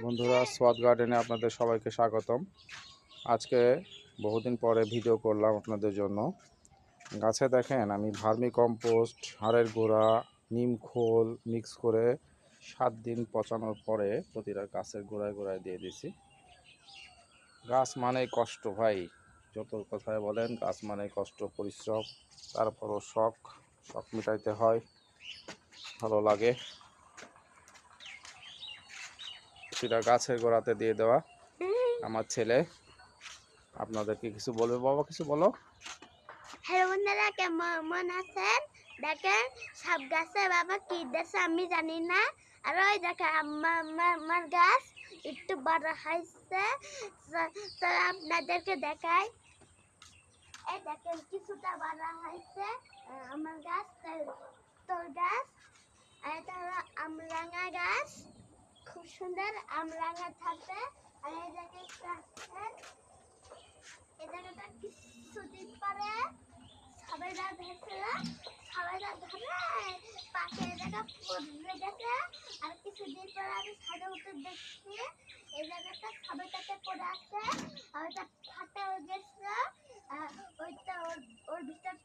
বন্ধুরা, সোয়াদ গার্ডেনে আপনাদের সবাইকে স্বাগতম। আজকে বহুদিন পরে ভিডিও করলাম আপনাদের জন্য। গাছে দেখেন আমি ভার্মি কম্পোস্ট, হাড়ের গুঁড়া, নিম খোল মিক্স করে 7 দিন পচানোর পরে প্রতিটা গাছের গোড়ায় গোড়ায় দিয়ে দিছি। গাছ মানেই কষ্ট ভাই, যত কথায় বলেন গাছ মানে কষ্ট, পরিশ্রম, তারপরও শখ মিটাইতে হয়, ভালো লাগে। সেটা গাছের গোড়াতে দিয়ে দেওয়া। আমার ছেলে আপনাদেরকে কিছু বলবে। বাবা, কিছু বলো। হ্যালো বন্ধুরা, কেমন আছেন? দেখেন সব গাছে বাবা কি দিয়েছে আমি জানি না। আর ওই দেখেন আমার গাছ একটু বড় হয়েছে, তো আপনাদেরকে দেখাই। এই দেখেন কিছুটা বড় হয়েছে আমার গাছ। তোর গাছ এটা হলো আমরাঙা গাছ, খুব সুন্দর আমরাঙা থাকে। আর এই দেখেন এই জায়গাটা কিছুদিন পরে সবাইরা ধরছিল, সবাইরা ধরে পাশে জায়গা পড়ে গেছে। আর কিছুদিন পরে আমি ছাদে উঠে দেখছি এই জায়গাটা সবাইটাতে পড়ে আছে, আর ওইটা ফাটা হয়ে গেছে। ওইটা ওর ভিতর